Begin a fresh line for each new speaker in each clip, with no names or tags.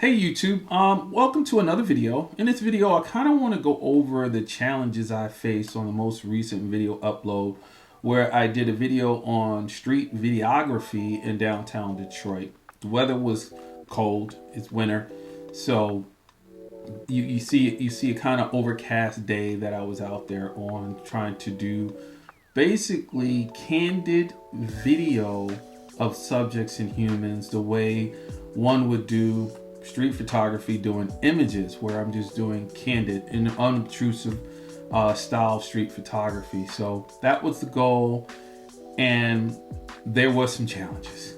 Hey YouTube, welcome to another video. In this video, I kind of want to go over the challenges I faced on the most recent video upload where I did a video on street videography in downtown Detroit. The weather was cold, it's winter, so you see a kind of overcast day that I was out there on trying to do basically candid video of subjects and humans the way one would do street photography doing images, where I'm just doing candid and unobtrusive style street photography. So that was the goal, and there was some challenges.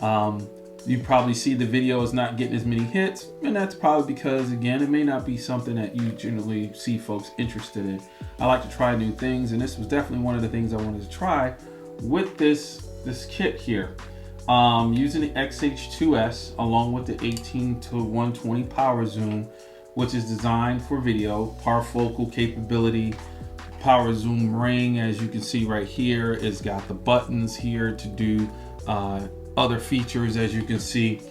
You probably see the video is not getting as many hits, and that's probably because, again, it may not be something that you generally see folks interested in. I like to try new things, and this was definitely one of the things I wanted to try with this kit here. Using the X-H2s along with the 18 to 120 power zoom, which is designed for video, parfocal capability, power zoom ring, as you can see right here. It's got the buttons here to do other features, as you can see.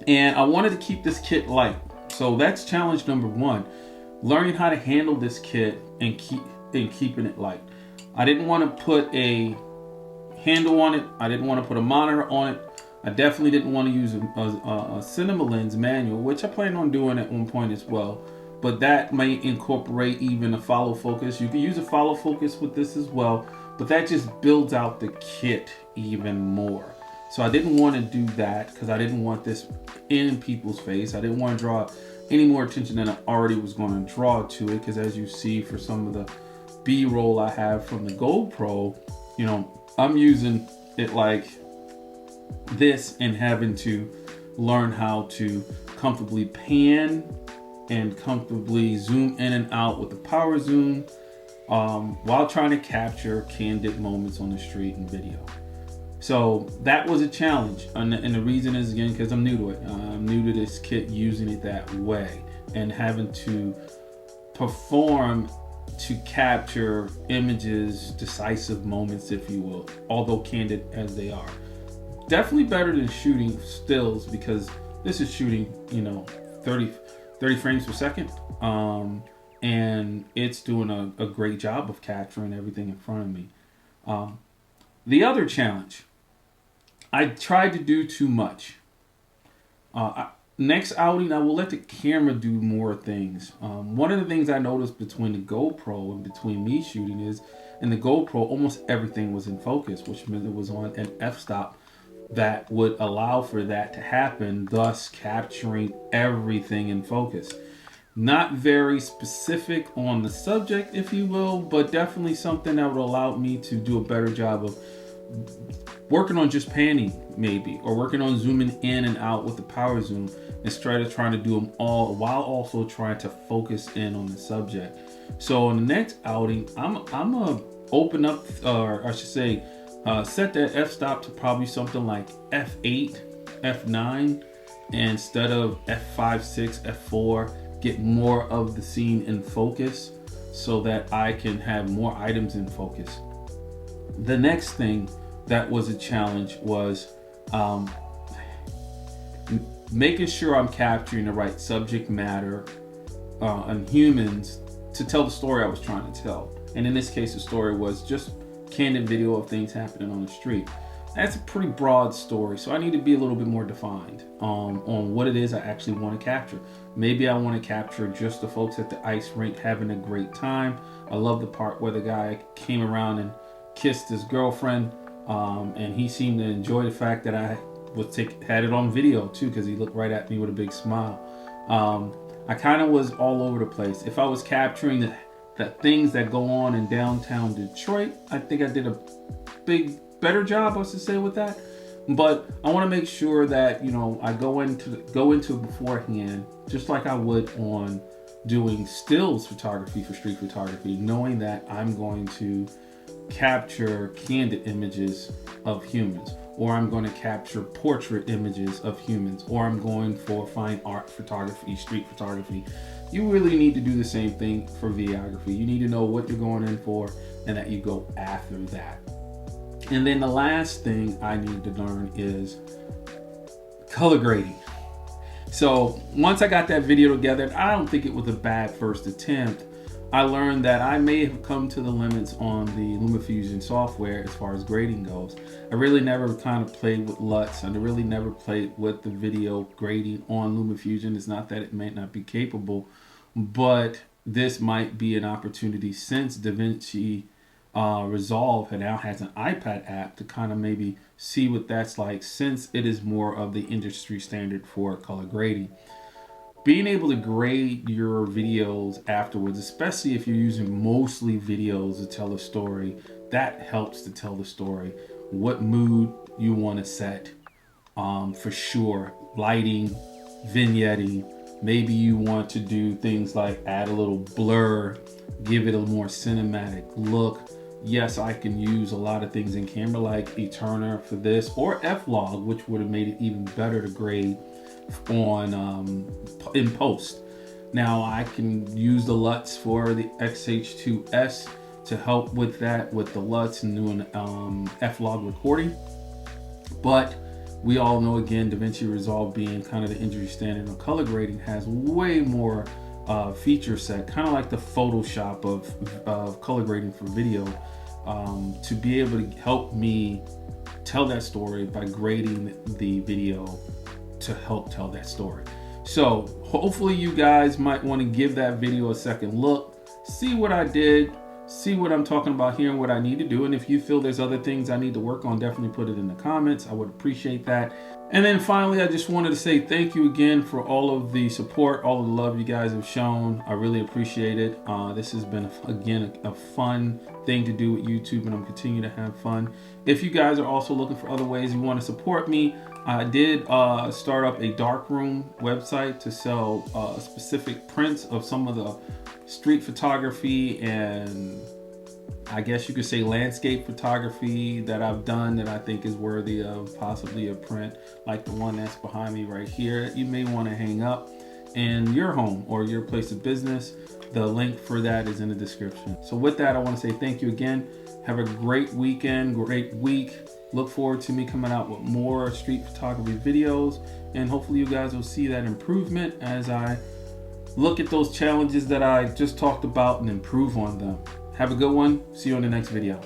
And I wanted to keep this kit light. So that's challenge number one, learning how to handle this kit and keeping it light. I didn't want to put a handle on it. I didn't want to put a monitor on it. I definitely didn't want to use a cinema lens manual, which I plan on doing at one point as well. But that may incorporate even a follow focus. You can use a follow focus with this as well, but that just builds out the kit even more. So I didn't want to do that because I didn't want this in people's face. I didn't want to draw any more attention than I already was going to draw to it, because as you see for some of the B-roll I have from the GoPro, you know, I'm using it like this and having to learn how to comfortably pan and comfortably zoom in and out with the power zoom while trying to capture candid moments on the street and video. So that was a challenge, and the reason is, again, because I'm new to it. I'm new to this kit, using it that way and having to perform to capture images, decisive moments, if you will, although candid as they are. Definitely better than shooting stills, because this is shooting, you know, 30 frames per second, and it's doing a great job of capturing everything in front of me. The other challenge, I tried to do too much. Next outing, I will let the camera do more things. One of the things I noticed between the GoPro and between me shooting is, in the GoPro, almost everything was in focus, which meant it was on an f-stop that would allow for that to happen, thus capturing everything in focus. Not very specific on the subject, if you will, but definitely something that would allow me to do a better job of working on just panning, maybe, or working on zooming in and out with the power zoom instead of trying to do them all while also trying to focus in on the subject. So in the next outing, I'm gonna open up, or I should say, set that f-stop to probably something like f8, f9, instead of f5, 6, f4, get more of the scene in focus so that I can have more items in focus. The next thing that was a challenge was making sure I'm capturing the right subject matter and humans to tell the story I was trying to tell. And in this case, the story was just candid video of things happening on the street. That's a pretty broad story, so I need to be a little bit more defined on what it is I actually want to capture. Maybe I want to capture just the folks at the ice rink having a great time. I love the part where the guy came around and kissed his girlfriend, and he seemed to enjoy the fact that I had it on video too, because he looked right at me with a big smile. I kind of was all over the place. If I was capturing the things that go on in downtown Detroit, I think I did a better job, I should say, with that. But I want to make sure that, you know, I go into it beforehand, just like I would on doing stills photography for street photography, knowing that I'm going to capture candid images of humans, or I'm going to capture portrait images of humans, or I'm going for fine art photography, street photography. You really need to do the same thing for videography. You need to know what you're going in for and that you go after that. And then the last thing I need to learn is color grading. So once I got that video together, I don't think it was a bad first attempt. I learned that I may have come to the limits on the LumaFusion software as far as grading goes. I really never kind of played with LUTs, and I really never played with the video grading on LumaFusion. It's not that it may not be capable, but this might be an opportunity, since DaVinci Resolve now has an iPad app, to kind of maybe see what that's like, since it is more of the industry standard for color grading. Being able to grade your videos afterwards, especially if you're using mostly videos to tell a story, that helps to tell the story. What mood you want to set, for sure. Lighting, vignetting. Maybe you want to do things like add a little blur, give it a more cinematic look. Yes, I can use a lot of things in camera like Eterna for this, or F-Log, which would have made it even better to grade on in post. Now I can use the LUTs for the X-H2s to help with that, with the LUTs and doing F-Log recording. But we all know, again, DaVinci Resolve being kind of the industry standard on color grading, has way more feature set, kind of like the Photoshop of color grading for video, to be able to help me tell that story by grading the video to help tell that story. So hopefully you guys might want to give that video a second look, see what I did, see what I'm talking about here and what I need to do. And if you feel there's other things I need to work on, definitely put it in the comments. I would appreciate that. And then finally, I just wanted to say thank you again for all of the support, all of the love you guys have shown. I really appreciate it. This has been, again, a fun thing to do with YouTube, and I'm continuing to have fun. If you guys are also looking for other ways you want to support me, I did start up a darkroom website to sell specific prints of some of the street photography and, I guess you could say, landscape photography that I've done that I think is worthy of possibly a print, like the one that's behind me right here. You may want to hang up in your home or your place of business. The link for that is in the description. So with that, I want to say thank you again. Have a great weekend, great week. Look forward to me coming out with more street photography videos, and hopefully you guys will see that improvement as I look at those challenges that I just talked about and improve on them. Have a good one. See you on the next video.